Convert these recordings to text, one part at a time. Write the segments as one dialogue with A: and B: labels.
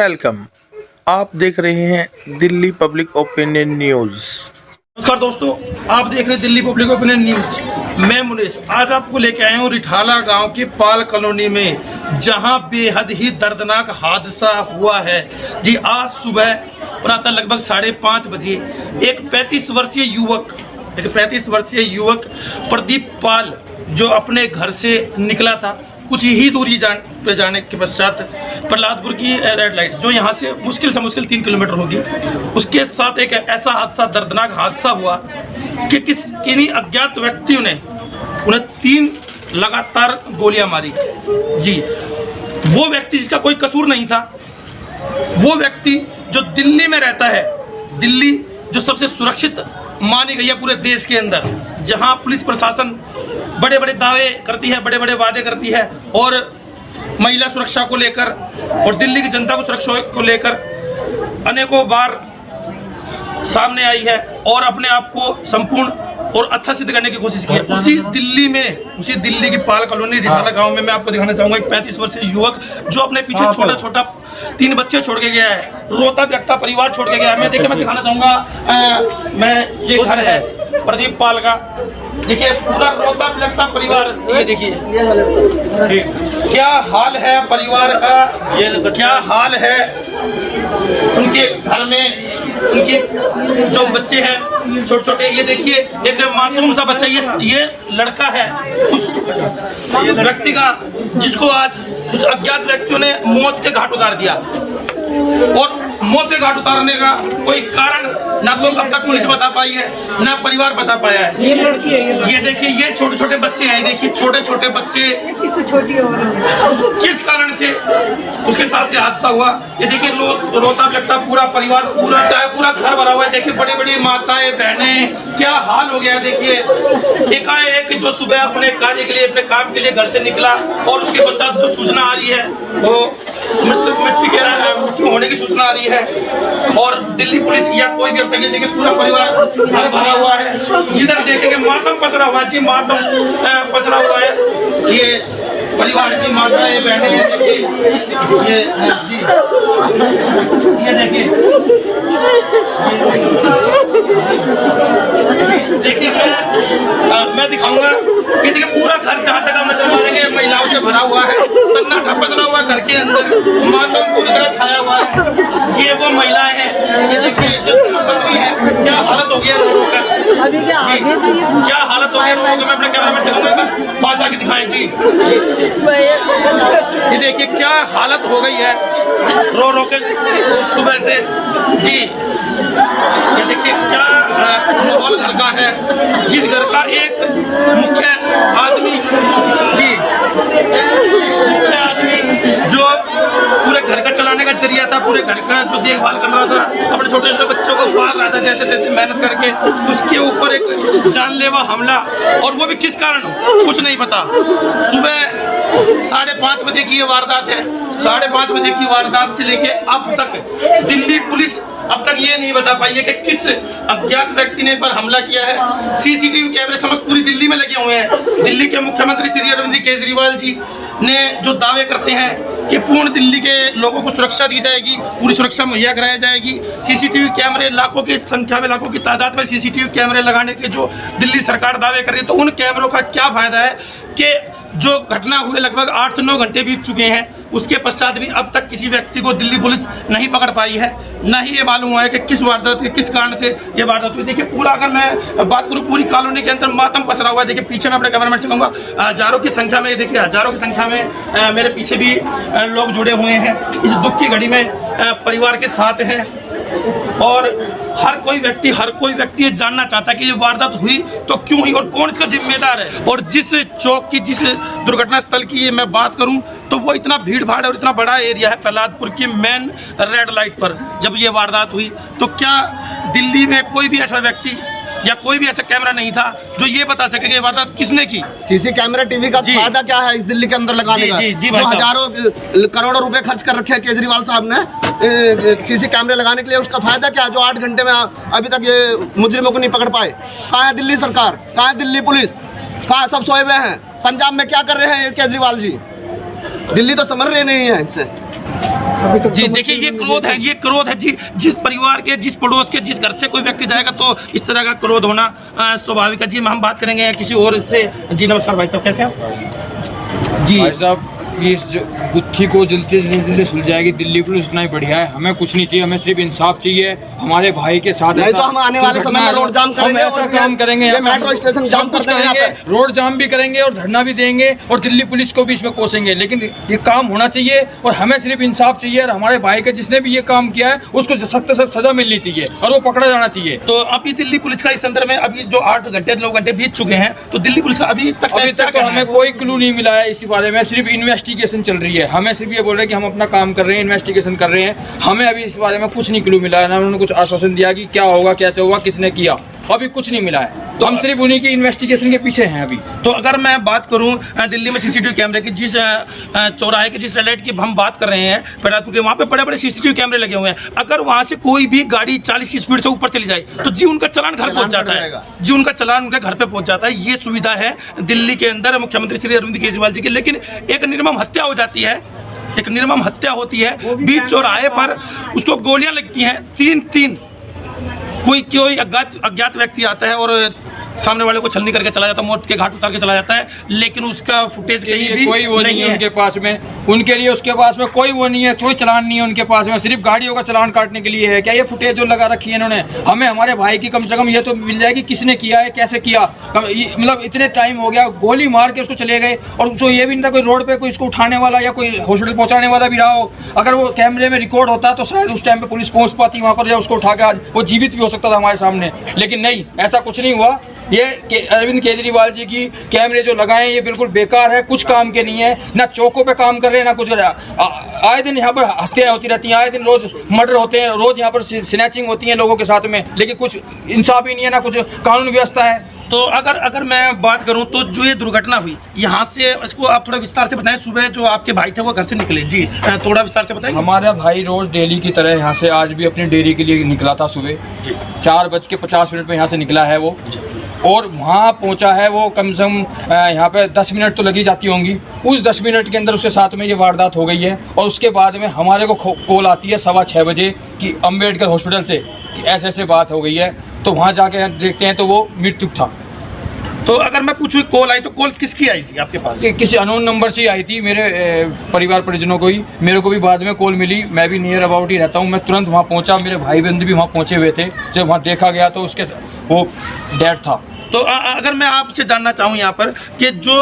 A: Welcome. आप देख रहे हैं दिल्ली पब्लिक ओपिनियन न्यूज़।
B: नमस्कार दोस्तों, आप देख रहे हैं दिल्ली पब्लिक ओपिनियन न्यूज़। मैं मुनीश आज आपको लेके आया हूँ रिठाला गांव की पाल कॉलोनी में, जहां बेहद ही दर्दनाक हादसा हुआ है। जी, आज सुबह प्रातः लगभग 5:30 बजे एक 35 वर्षीय युवक प्रदीप पाल जो अपने घर से निकला था, कुछ ही दूरी जाने के पश्चात प्रहलादपुर की रेड लाइट जो यहाँ से मुश्किल 3 किलोमीटर होगी, उसके साथ एक ऐसा हादसा, दर्दनाक हादसा हुआ कि किन्हीं अज्ञात व्यक्तियों ने उन्हें 3 लगातार गोलियां मारी। जी, वो व्यक्ति जिसका कोई कसूर नहीं था, वो व्यक्ति जो दिल्ली में रहता है, दिल्ली जो सबसे सुरक्षित मानी गई है पूरे देश के अंदर, जहां पुलिस प्रशासन बड़े बड़े दावे करती है, बड़े बड़े वादे करती है और महिला सुरक्षा को लेकर और दिल्ली की जनता को सुरक्षा को लेकर अनेकों बार सामने आई है और अपने आप को संपूर्ण और अच्छा सिद्ध करने की कोशिश की है। उसी दिल्ली की पाल कॉलोनी रिठाला गांव में मैं आपको दिखाना चाहूंगा एक 35 वर्षीय युवक जो अपने पीछे छोटा 3 बच्चे छोड़ के गया है, रोता बिलखता परिवार छोड़ के गया है। मैं दिखाना चाहूंगा, मैं ये घर है प्रदीप पाल का, देखिए पूरा रोता बिलखता परिवार, ये देखिए क्या हाल है परिवार का, क्या हाल है उनके घर में, उनके जो बच्चे हैं छोटे, ये देखिए एक मासूम सा बच्चा, ये लड़का है उस व्यक्ति का जिसको आज कुछ अज्ञात व्यक्तियों ने मौत के घाट उतार दिया। और मौत के घाट उतारने का कोई कारण ना तो अब तक पुलिस बता पाई है, ना परिवार बता पाया है। ये लड़की है, ये देखिए, ये छोटे बच्चे हैं, देखिए छोटे बच्चे, किस कारण से उसके साथ से हादसा हुआ। ये देखिए रोता बिलखता पूरा परिवार, पूरा घर भरा हुआ है। देखिए बड़ी माताएं बहनें, क्या हाल हो गया। देखिए एकाएक जो सुबह अपने कार्य के लिए, अपने काम के लिए घर से निकला और उसके पश्चात जो सूचना आ रही है वो मृत्यु होने की सूचना आ रही है और दिल्ली पुलिस या कोई भी देखिए पूरा परिवार घर भरा हुआ है। जिधर देखेंगे मातम पसरा हुआ है, जी मातम पसरा हुआ है। ये परिवार की माताएं बहनें, ये जी, ये देखिए मैं दिखाऊंगा कि देखिए पूरा घर जहाँ तक हम नजर मारेंगे महिलाओं से भरा हुआ है, सन्नाटा पसरा हुआ घर के अंदर, मातम पूरी तरह छाया हुआ है। ये वो महिलाएं हैं, ये देखिए जो मंत्री है, क्या हालत हो गया रो कर, क्या हालत हो गया रो कर। मैं अपने कैमरामैन से कहूँगा पास आके दिखाएं जी, ये देखिए क्या हालत हो गई है रो के सुबह से। जी, ये देखिए क्या माहौल घर का है, जिस घर का एक मुख्य आदमी, जी मुख्य आदमी जो पूरे घर का चलाने का जरिया था, पूरे घर का जो देखभाल कर रहा था, अपने छोटे बच्चों को पाल रहा था जैसे तैसे मेहनत करके, उसके ऊपर एक जानलेवा हमला, और वो भी किस कारण कुछ नहीं पता। सुबह 5:30 बजे की ये वारदात है। 5:30 बजे की वारदात से लेके अब तक दिल्ली पुलिस अब तक ये नहीं बता पाई है कि किस अज्ञात व्यक्ति ने पर हमला किया है। सीसीटीवी कैमरे समस्त पूरी दिल्ली में लगे हुए हैं। दिल्ली के मुख्यमंत्री श्री अरविंद केजरीवाल जी ने जो दावे करते हैं कि पूर्ण दिल्ली के लोगों को सुरक्षा दी जाएगी, पूरी सुरक्षा मुहैया कराई जाएगी। सीसीटीवी कैमरे लाखों की संख्या में, लाखों की तादाद में सीसीटीवी कैमरे लगाने के जो दिल्ली सरकार दावे कर रही है, तो उन कैमरों का क्या फायदा है कि जो घटना हुए लगभग 8 से 9 घंटे बीत चुके हैं, उसके पश्चात भी अब तक किसी व्यक्ति को दिल्ली पुलिस नहीं पकड़ पाई है, ना ही ये मालूम हुआ है कि किस वारदात के किस कारण से ये वारदात हुई। देखिए पूरा, अगर मैं बात करूँ पूरी कॉलोनी के अंदर मातम पसरा हुआ है। देखिए पीछे मैं अपने कैमरामैन से कहूँगा हजारों की संख्या में, देखिए हजारों की संख्या में मेरे पीछे भी लोग जुड़े हुए हैं, इस दुख की घड़ी में परिवार के साथ हैं। और हर कोई व्यक्ति ये जानना चाहता है कि ये वारदात हुई तो क्यों हुई और कौन इसका जिम्मेदार है। और जिस चौक की, जिस दुर्घटना स्थल की ये मैं बात करूं, तो वो इतना भीड़ भाड़ है और इतना बड़ा एरिया है प्रहलादपुर की मेन रेड लाइट पर जब ये वारदात हुई। तो क्या दिल्ली में कोई भी ऐसा व्यक्ति या कोई भी ऐसा कैमरा नहीं था जो ये बता सके कि वारदात किसने की?
C: सीसी कैमरा टीवी का फायदा क्या है इस दिल्ली के अंदर लगाने का? जो हजारों करोड़ों रुपए खर्च कर रखे हैं केजरीवाल साहब ने सीसी कैमरे लगाने के लिए, उसका फायदा क्या है जो 8 घंटे में अभी तक ये मुजरिमों को नहीं पकड़ पाए? कहाँ है दिल्ली सरकार, कहाँ है दिल्ली पुलिस, कहाँ सब सोए हुए हैं? पंजाब में क्या कर रहे हैं ये केजरीवाल जी? दिल्ली तो समझ रहे नहीं है इनसे।
B: जी देखिए ये क्रोध है जी। जिस परिवार के, जिस पड़ोस के, जिस घर से कोई व्यक्ति जाएगा तो इस तरह का क्रोध होना स्वाभाविक है जी। हम बात करेंगे किसी और से। जी नमस्कार भाई साहब, कैसे हैं जी?
D: भाई साहब इस गुत्थी को जल्दी से जल्दी सुलझाएगी दिल्ली पुलिस, उतना ही बढ़िया है। हमें कुछ नहीं चाहिए, हमें सिर्फ इंसाफ चाहिए। हमारे भाई के साथ
C: नहीं तो हम आने वाले समय में रोड जाम करेंगे,
D: हम ऐसा काम करेंगे,
C: मेट्रो स्टेशन जाम
D: कुछ करेंगे, रोड जाम भी करेंगे और धरना भी देंगे और दिल्ली पुलिस को भी इसमें कोसेंगे। लेकिन ये काम होना चाहिए और हमें सिर्फ इंसाफ चाहिए। और हमारे भाई के जिसने भी ये काम किया है उसको सख्त से सजा मिलनी चाहिए और वो पकड़ा जाना चाहिए।
B: तो अभी दिल्ली पुलिस का इस अंदर में अभी जो 8 घंटे 9 घंटे बीत चुके हैं, तो दिल्ली पुलिस का अभी तक
D: तो हमें कोई क्लू नहीं मिला है इस बारे में। सिर्फ इन्वेस्टिगेशन चल रही है, हमें सिर्फ ये बोल रहे हैं कि हम अपना काम कर रहे हैं, इन्वेस्टिगेशन कर रहे हैं। हमें अभी इस बारे में कुछ नहीं क्लू मिला है, ना उन्होंने कुछ आश्वासन दिया कि क्या होगा, कैसे होगा, किसने किया, अभी कुछ नहीं मिला है। तो हम सिर्फ उन्हीं की इन्वेस्टिगेशन के पीछे हैं अभी।
B: तो अगर मैं बात करूं दिल्ली में सीसीटीवी कैमरे की, जिस चौराहे की, जिस रेड की हम बात कर रहे हैं पैरातपुर के, वहाँ पे बड़े बड़े सीसीटीवी कैमरे लगे हुए हैं। अगर वहाँ से कोई भी गाड़ी 40 की स्पीड से ऊपर चली जाए तो जी उनका चालान घर पहुँच जाता है, जी उनका चालान उनके घर पे पहुँच जाता है। ये सुविधा है दिल्ली के अंदर मुख्यमंत्री श्री अरविंद केजरीवाल जी की। लेकिन एक निर्मम हत्या हो जाती है, एक निर्मम हत्या होती है बीच चौराहे पर, उसको गोलियां लगती हैं तीन। कोई अज्ञात व्यक्ति आता है और सामने वाले को छलनी करके चला जाता है, मौत के घाट उतार के चला जाता है। लेकिन उसका फुटेज कहीं भी
D: कोई वो नहीं है उनके पास में, उनके लिए उसके पास में कोई वो नहीं है, कोई चलान नहीं है उनके पास में, सिर्फ गाड़ियों का चलान काटने के लिए है। क्या ये फुटेज जो लगा रखी है इन्होंने, हमें हमारे भाई की कम से कम ये तो मिल जाएगी किसने किया है, कैसे किया। मतलब इतने टाइम हो गया, गोली मार के उसको चले गए और उसको ये भी नहीं था कोई रोड पे कोई इसको उठाने वाला या कोई हॉस्पिटल पहुंचाने वाला भी रहा हो। अगर वो कैमरे में रिकॉर्ड होता तो शायद उस टाइम पे पुलिस पहुंच पाती वहाँ पर, या उसको उठा के आज वो जीवित भी हो सकता था हमारे सामने। लेकिन नहीं, ऐसा कुछ नहीं हुआ। ये अरविंद केजरीवाल जी की कैमरे जो लगाए ये बिल्कुल बेकार है, कुछ काम के नहीं है, ना चौकों पे काम कर रहे हैं ना कुछ। आए दिन यहाँ पर हत्याएं होती रहती हैं, आए दिन रोज मर्डर होते हैं, रोज यहाँ पर स्नैचिंग होती है लोगों के साथ में, लेकिन कुछ इंसाफ ही नहीं है, ना कुछ कानून व्यवस्था है।
B: तो अगर मैं बात करूं तो जो ये दुर्घटना हुई यहाँ से, इसको आप थोड़ा विस्तार से बताएं। सुबह जो आपके भाई थे वो घर से निकले, जी थोड़ा विस्तार से बताएं।
D: हमारा भाई रोज डेली की तरह यहाँ से आज भी अपनी डेयरी के लिए निकला था सुबह 4:50 में यहाँ से निकला है वो, और वहाँ पहुँचा है वो कम से कम यहाँ पे 10 मिनट तो लगी जाती होंगी। उस 10 मिनट के अंदर उसके साथ में ये वारदात हो गई है। और उसके बाद में हमारे को कॉल आती है 6:15 बजे कि अम्बेडकर हॉस्पिटल से कि ऐसे बात हो गई है। तो वहाँ जाके देखते हैं तो वो मृत्यु था।
B: तो अगर मैं पूछूं कॉल आई तो कॉल किसकी आई जी आपके पास?
D: किसी अननोन नंबर से आई थी, मेरे परिवार परिजनों को ही। मेरे को भी बाद में कॉल मिली, मैं भी नियर अबाउट ही रहता हूँ, मैं तुरंत वहाँ पहुँचा। मेरे भाई बंद भी वहाँ पहुँचे हुए थे। जब वहाँ देखा गया तो उसके वो डेड था।
B: तो अगर मैं आपसे जानना चाहूँ यहाँ पर कि जो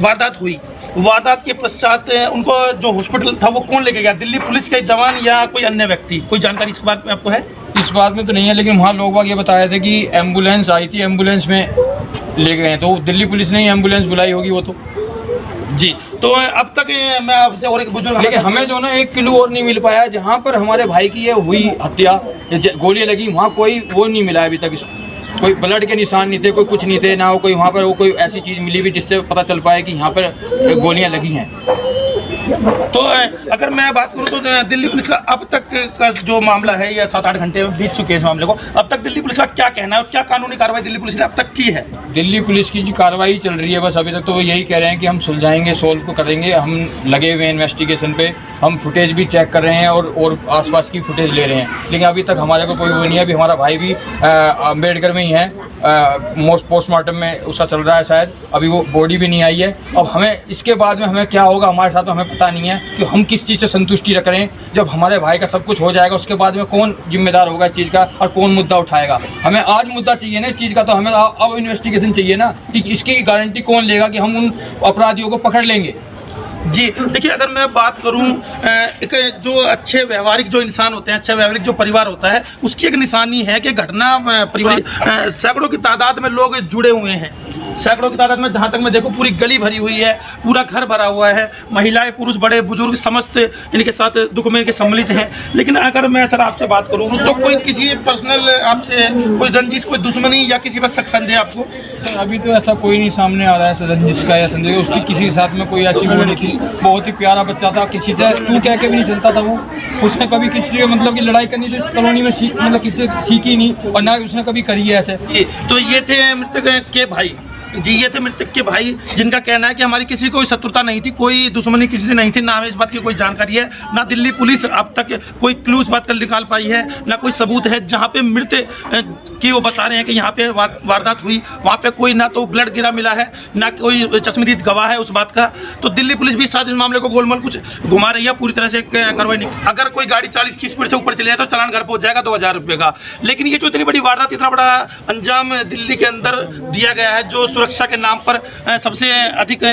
B: वारदात हुई, वारदात के पश्चात उनको जो हॉस्पिटल था वो कौन लेके गया? दिल्ली पुलिस के जवान या कोई अन्य व्यक्ति? कोई जानकारी इस बात में आपको है?
D: इस बात में तो नहीं है, लेकिन वहाँ लोग बाग ये बताए थे कि एम्बुलेंस आई थी, एम्बुलेंस में ले गए हैं। तो दिल्ली पुलिस ने ही एम्बुलेंस बुलाई होगी वो तो।
B: जी तो अब तक मैं आपसे और एक बुजुर्ग,
D: लेकिन हमें जो ना एक क्लू और नहीं मिल पाया। जहाँ पर हमारे भाई की ये हुई हत्या, गोलियाँ लगी, वहाँ कोई वो नहीं मिला अभी तक। कोई ब्लड के निशान नहीं थे, कोई कुछ नहीं थे, ना कोई वहाँ पर वो कोई ऐसी चीज़ मिली भी जिससे पता चल पाए कि यहाँ पर गोलियाँ लगी हैं।
B: तो अगर मैं बात करूं तो दिल्ली पुलिस का अब तक का जो मामला है, या 7-8 घंटे बीत चुके हैं इस मामले को, अब तक दिल्ली पुलिस का क्या कहना है और क्या कानूनी कार्रवाई दिल्ली पुलिस ने अब तक की है?
D: दिल्ली पुलिस की जो कार्रवाई चल रही है बस अभी तक तो वो यही कह रहे हैं कि हम सुलझाएंगे, सोल्व को करेंगे। हम लगे हुए हैं इन्वेस्टिगेशन पे, हम फुटेज भी चेक कर रहे हैं और आसपास की फुटेज ले रहे हैं। लेकिन अभी तक हमारे को कोई वो नहीं है। अभी हमारा भाई भी अम्बेडकर में ही है, पोस्टमार्टम में उसका चल रहा है शायद, अभी वो बॉडी भी नहीं आई है। अब हमें इसके बाद में हमें क्या होगा हमारे साथ हमें पता नहीं है कि हम किस चीज़ से संतुष्टि रख रहे हैं। जब हमारे भाई का सब कुछ हो जाएगा उसके बाद में कौन जिम्मेदार होगा इस चीज़ का और कौन मुद्दा उठाएगा? हमें आज मुद्दा चाहिए ना इस चीज़ का, तो हमें अब इन्वेस्टिगेशन चाहिए ना कि इसकी गारंटी कौन लेगा कि हम उन अपराधियों को पकड़ लेंगे।
B: जी देखिए, अगर मैं बात करूं, एक जो अच्छे व्यवहारिक जो इंसान होते हैं, अच्छा व्यवहारिक जो परिवार होता है, उसकी एक निशानी है कि घटना परिवार सैकड़ों की तादाद में लोग जुड़े हुए हैं। सैकड़ों की तादाद में, जहाँ तक मैं देखूं, पूरी गली भरी हुई है, पूरा घर भरा हुआ है, महिलाएं पुरुष बड़े बुजुर्ग समस्त इनके साथ दुख में इनके सम्मिलित हैं। लेकिन अगर मैं सर आपसे बात करूँ तो कोई किसी पर्सनल आपसे कोई रंजिश, कोई दुश्मनी या किसी पर शक संदेह आपको?
D: अभी तो ऐसा कोई नहीं सामने आ रहा है रंजिश का या संदेह। उसकी किसी के साथ में कोई ऐसी वो नहीं थी, बहुत ही प्यारा बच्चा था, किसी से तू कह के भी नहीं चलता था वो। उसने कभी किसी से मतलब कि लड़ाई करनी तो कॉलोनी में मतलब किसी से सीखी नहीं, और ना उसने कभी करी है ऐसे।
B: तो ये थे मृतक के भाई जी ये थे मृतक के भाई, जिनका कहना है कि हमारी किसी कोई शत्रुता नहीं थी, कोई दुश्मनी किसी से नहीं थी, ना हमें इस बात की कोई जानकारी है, ना दिल्ली पुलिस अब तक कोई क्लू इस बात का निकाल पाई है, ना कोई सबूत है। जहाँ पे मृत की वो बता रहे हैं कि यहाँ पे वारदात हुई, वहाँ पे कोई ना तो ब्लड गिरा मिला है, ना कोई चश्मदीद गवाह है उस बात का। तो दिल्ली पुलिस भी शायद इस मामले को गोलमाल कुछ घुमा रही है, पूरी तरह से कार्रवाई नहीं। अगर कोई गाड़ी 40 की स्पीड से ऊपर चले जाए तो चालान घर पहुँच जाएगा 2000 रुपये का। लेकिन ये जो इतनी बड़ी वारदात, इतना बड़ा अंजाम दिल्ली के अंदर दिया गया है, जो सुरक्षा के नाम पर सबसे अधिक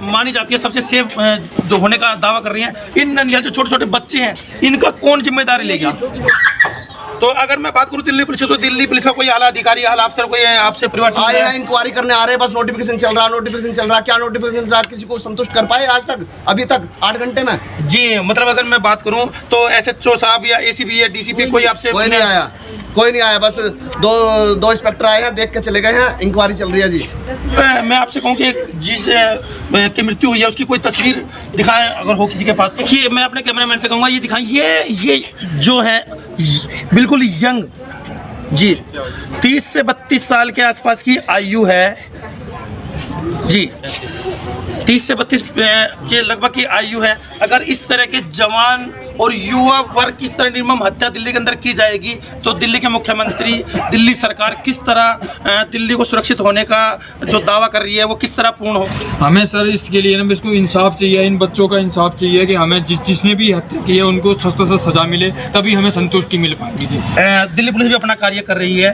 B: मानी जाती है, सबसे सेफ जो होने का दावा कर रही हैं, इन जो छोटे छोटे बच्चे हैं, इनका कौन जिम्मेदारी लेगा? तो अगर मैं बात करूं दिल्ली पुलिस, तो दिल्ली पुलिस का कोई आला अधिकारी, आला अफसर कोई आपसे परिवार
C: आए हैं, इंक्वायरी करने आ रहे हैं, बस नोटिफिकेशन चल रहा है, क्या नोटिफिकेशन चल रहा है? किसी को संतुष्ट कर पाए आज तक, अभी तक 8 घंटे में?
B: जी मतलब अगर मैं बात करूं तो SHO साहब या ACP या DCP कोई आपसे
C: कोई नहीं आया, बस दो इंस्पेक्टर आए हैं, देख के चले गए हैं, इंक्वायरी चल रही है जी।
B: मैं आपसे कहूं कि जिस की मृत्यु हुई है उसकी कोई तस्वीर दिखाएं अगर हो किसी के पास। देखिए मैं अपने कैमरामैन से कहूँगा ये दिखाएं, ये जो है बिल्कुल यंग जी, 30 से 32 साल के आसपास की आयु है जी, 30 से 32 के लगभग की आयु है। अगर इस तरह के जवान और युवा वर्ग की इस तरह निर्मम हत्या दिल्ली के अंदर की जाएगी तो दिल्ली के मुख्यमंत्री, दिल्ली सरकार किस तरह दिल्ली को सुरक्षित होने का जो दावा कर रही है वो किस तरह पूर्ण हो?
D: हमें सर इसके लिए ना इसको इंसाफ चाहिए, इन बच्चों का इंसाफ चाहिए कि हमें जिसने भी हत्या की है उनको सख्त से सजा मिले, तभी हमें संतुष्टि मिल पाएगी जी।
B: दिल्ली पुलिस भी अपना कार्य कर रही है,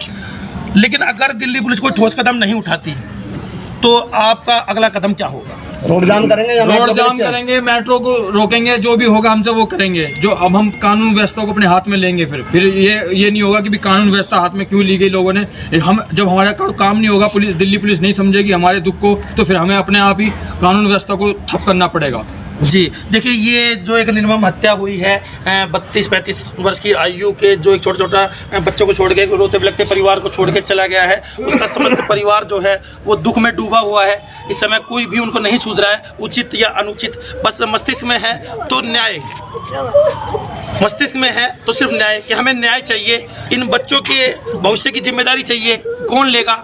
B: लेकिन अगर दिल्ली पुलिस कोई ठोस कदम नहीं उठाती तो आपका अगला कदम क्या होगा?
C: रोड जाम करेंगे या
D: रोड जाम करेंगे, मेट्रो को रोकेंगे, जो भी होगा हमसे वो करेंगे। जो अब हम कानून व्यवस्था को अपने हाथ में लेंगे, फिर ये नहीं होगा कि भी कानून व्यवस्था हाथ में क्यों ली गई लोगों ने। हम जब हमारा काम नहीं होगा, दिल्ली पुलिस नहीं समझेगी हमारे दुख को, तो फिर हमें अपने आप ही कानून व्यवस्था को ठप करना पड़ेगा
B: जी। देखिए ये जो एक निर्मम हत्या हुई है 32-35 वर्ष की आयु के, जो एक छोटा बच्चों को छोड़ के, रोते बिलखते परिवार को छोड़ के चला गया है, उसका समस्त परिवार जो है वो दुख में डूबा हुआ है। इस समय कोई भी उनको नहीं सूझ रहा है उचित या अनुचित, बस मस्तिष्क में है तो न्याय, मस्तिष्क में है तो सिर्फ न्याय, कि हमें न्याय चाहिए, इन बच्चों के भविष्य की जिम्मेदारी चाहिए, कौन लेगा?